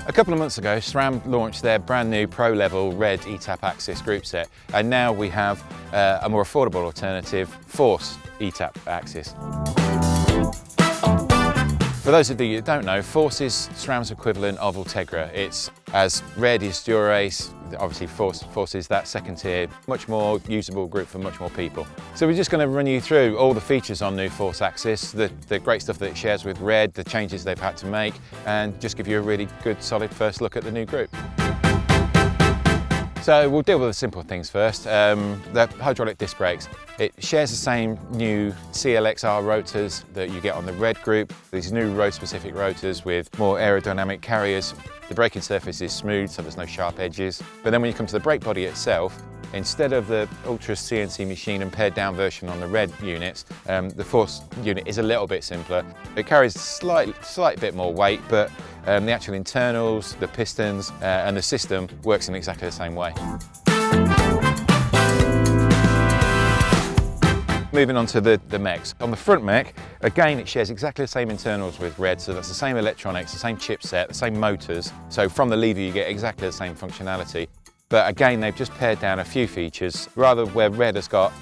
A couple of months ago, SRAM launched their brand new pro-level red eTap AXS group set, and now we have a more affordable alternative, Force eTap AXS. For those of you that don't know, Force is SRAM's equivalent of Ultegra. It's as red is Dura-Ace, obviously Force is that second tier, much more usable group for much more people. So we're just going to run you through all the features on new Force AXS, the great stuff that it shares with red, the changes they've had to make, and just give you a really good solid first look at the new group. So we'll deal with the simple things first. The hydraulic disc brakes. It shares the same new CLXR rotors that you get on the red group. These new road-specific rotors with more aerodynamic carriers. The braking surface is smooth, so there's no sharp edges. But then when you come to the brake body itself, instead of the Ultra CNC machine and pared down version on the red units, the Force unit is a little bit simpler. It carries slight bit more weight, but the actual internals, the pistons and the system works in exactly the same way. Moving on to the Mechs. On the front Mech, again it shares exactly the same internals with red, so that's the same electronics, the same chipset, the same motors. So from the lever you get exactly the same functionality. But again, they've just pared down a few features. Rather where red has got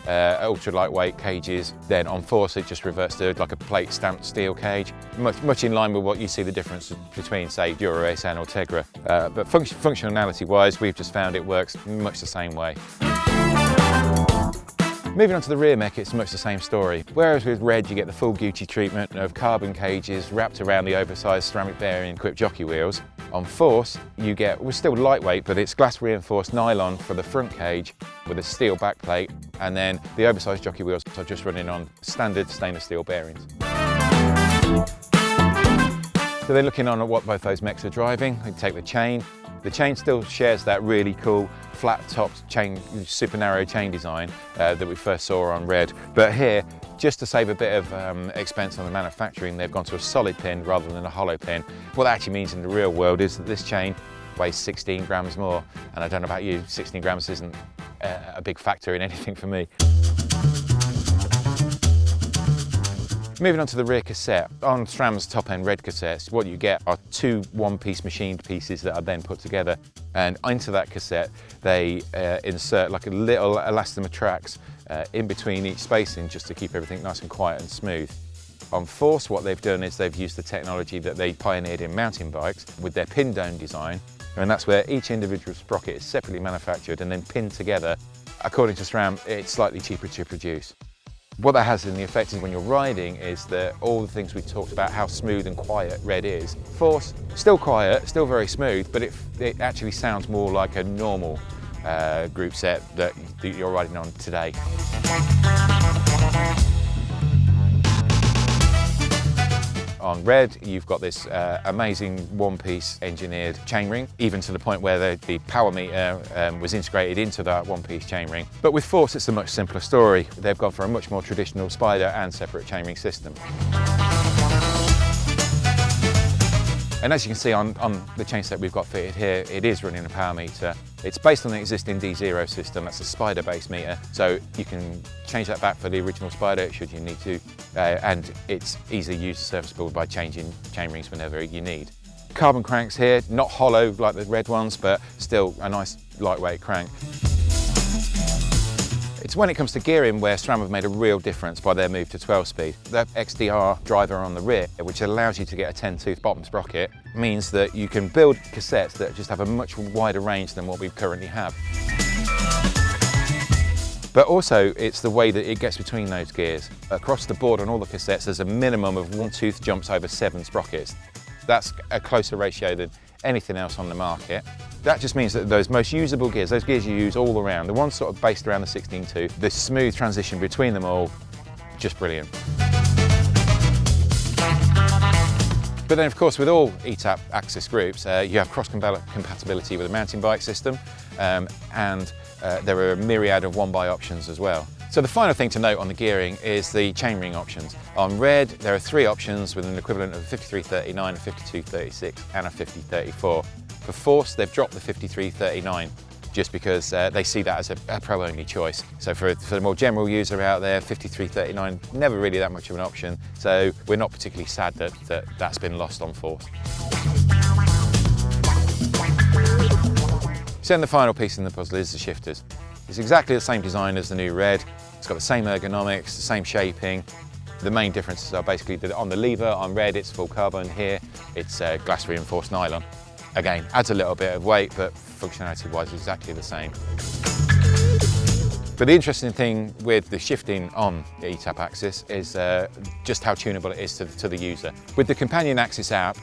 ultra lightweight cages, then on Force it just reverts to like a plate stamped steel cage. Much in line with what you see the difference between, say, Dura-Ace and Ultegra. But functionality wise, we've just found it works much the same way. Moving on to the rear Mech, it's much the same story. Whereas with red you get the full Gucci treatment of carbon cages wrapped around the oversized ceramic bearing equipped jockey wheels. On Force you get, we're still lightweight, but it's glass reinforced nylon for the front cage with a steel backplate, and then the oversized jockey wheels are just running on standard stainless steel bearings. So they're looking on at what both those Mechs are driving. We take the chain. The chain still shares that really cool flat-topped chain, super narrow chain design that we first saw on red. But here, just to save a bit of expense on the manufacturing, they've gone to a solid pin rather than a hollow pin. What that actually means in the real world is that this chain weighs 16 grams more. And I don't know about you, 16 grams isn't a big factor in anything for me. Moving on to the rear cassette. On SRAM's top-end red cassettes, what you get are two one-piece machined pieces that are then put together, and into that cassette they insert like a little elastomer in between each spacing just to keep everything nice and quiet and smooth. On Force, what they've done is they've used the technology that they pioneered in mountain bikes with their pin dome design, and that's where each individual sprocket is separately manufactured and then pinned together. According to SRAM, it's slightly cheaper to produce. What that has in the effect is when you're riding is that all the things we talked about, how smooth and quiet red is. Force, still quiet, still very smooth, but it actually sounds more like a normal group set that you're riding on today. On red, you've got this amazing one-piece engineered chainring, even to the point where the power meter was integrated into that one-piece chainring. But with Force, it's a much simpler story. They've gone for a much more traditional spider and separate chainring system. And as you can see on the chain set we've got fitted here, it is running a power meter. It's based on the existing D0 system, that's a spider-based meter, so you can change that back for the original spider should you need to, and it's easily used and serviceable by changing chain rings whenever you need. Carbon cranks here, not hollow like the red ones, but still a nice lightweight crank. It's when it comes to gearing where SRAM have made a real difference by their move to 12-speed. The XDR driver on the rear, which allows you to get a 10-tooth bottom sprocket, means that you can build cassettes that just have a much wider range than what we currently have. But also, it's the way that it gets between those gears. Across the board on all the cassettes, there's a minimum of 1 tooth jumps over 7 sprockets. That's a closer ratio than anything else on the market. That just means that those most usable gears, those gears you use all around, the ones sort of based around the 16 tooth, the smooth transition between them all, just brilliant. But then of course with all eTap AXS groups, you have cross-compatibility with the mountain bike system, and there are a myriad of one-by options as well. So the final thing to note on the gearing is the chainring options. On red, there are 3 options with an equivalent of a 5339, a 5236 and a 5034. For Force, they've dropped the 5339 just because they see that as a pro-only choice. So for the more general user out there, 5339, never really that much of an option. So we're not particularly sad that that's been lost on Force. So then the final piece in the puzzle is the shifters. It's exactly the same design as the new Red. It's got the same ergonomics, the same shaping. The main differences are basically that on the lever, on Red, it's full carbon. Here, it's glass reinforced nylon. Again, adds a little bit of weight, but functionality-wise, exactly the same. But the interesting thing with the shifting on the eTap AXS is just how tunable it is to the user. With the companion AXS app,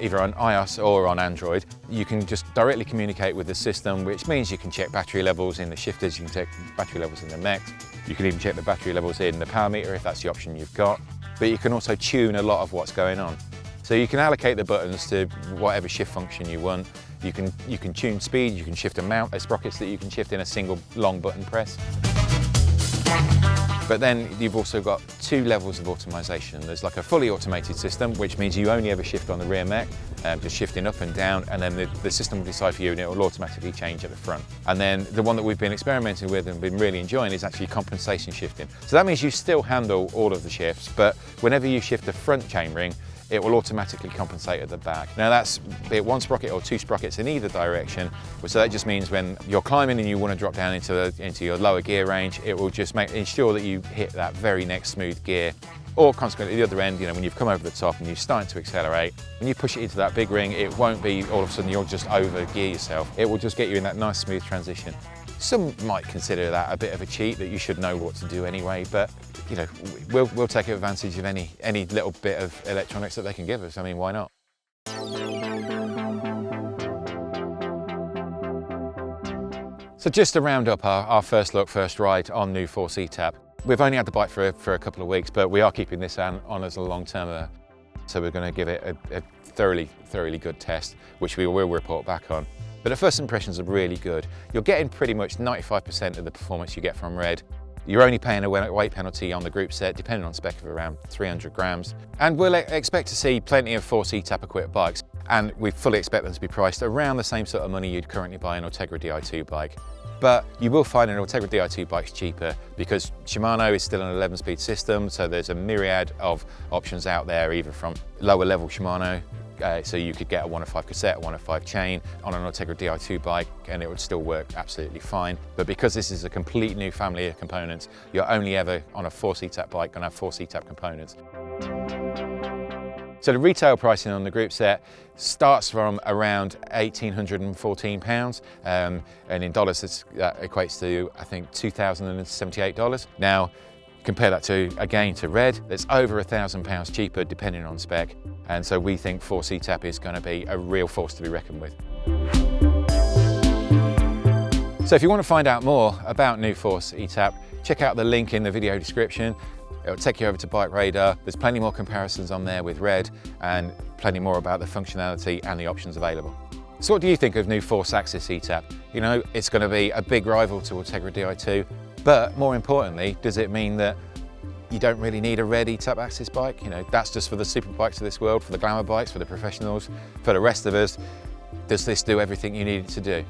either on iOS or on Android, you can just directly communicate with the system, which means you can check battery levels in the shifters, you can check battery levels in the Mech, you can even check the battery levels in the power meter if that's the option you've got. But you can also tune a lot of what's going on. So you can allocate the buttons to whatever shift function you want. You can tune speed, you can shift a mount. There's sprockets that you can shift in a single long button press. But then you've also got 2 levels of automation. There's like a fully automated system, which means you only ever shift on the rear Mech, just shifting up and down, and then the system will decide for you and it will automatically change at the front. And then the one that we've been experimenting with and been really enjoying is actually compensation shifting. So that means you still handle all of the shifts, but whenever you shift the front chainring, it will automatically compensate at the back. Now that's be it 1 sprocket or 2 sprockets in either direction. So that just means when you're climbing and you want to drop down into your lower gear range, it will just ensure that you hit that very next smooth gear. Or consequently, the other end, when you've come over the top and you're starting to accelerate, when you push it into that big ring, it won't be all of a sudden you'll just over gear yourself. It will just get you in that nice smooth transition. Some might consider that a bit of a cheat, that you should know what to do anyway, but we'll take advantage of any little bit of electronics that they can give us. I mean, why not? So just to round up our first look, first ride on new Force eTap. We've only had the bike for a couple of weeks, but we are keeping this on as a long-term. So we're going to give it a thoroughly good test, which we will report back on. But the first impressions are really good. You're getting pretty much 95% of the performance you get from Red. You're only paying a weight penalty on the group set, depending on spec, of around 300 grams. And we'll expect to see plenty of Force eTap equipped bikes. And we fully expect them to be priced around the same sort of money you'd currently buy an Ultegra Di2 bike. But you will find an Ultegra Di2 bike's cheaper because Shimano is still an 11-speed system, so there's a myriad of options out there, either from lower level Shimano, so you could get a 105 cassette, a 105 chain on an Ultegra Di2 bike and it would still work absolutely fine. But because this is a complete new family of components, you're only ever on a Force eTap bike going to have Force eTap components. So the retail pricing on the group set starts from around £1,814, and in dollars that equates to, I think, $2,078. Now, compare that to Red, that's over £1,000 cheaper depending on spec, and so we think Force eTap is going to be a real force to be reckoned with. So if you want to find out more about new Force eTap, check out the link in the video description. It'll take you over to BikeRadar. There's plenty more comparisons on there with Red and plenty more about the functionality and the options available. So what do you think of new Force AXS eTap? It's going to be a big rival to Ultegra Di2, but more importantly, does it mean that you don't really need a Red eTap AXS bike? That's just for the super bikes of this world, for the glamour bikes, for the professionals. For the rest of us, does this do everything you need it to do?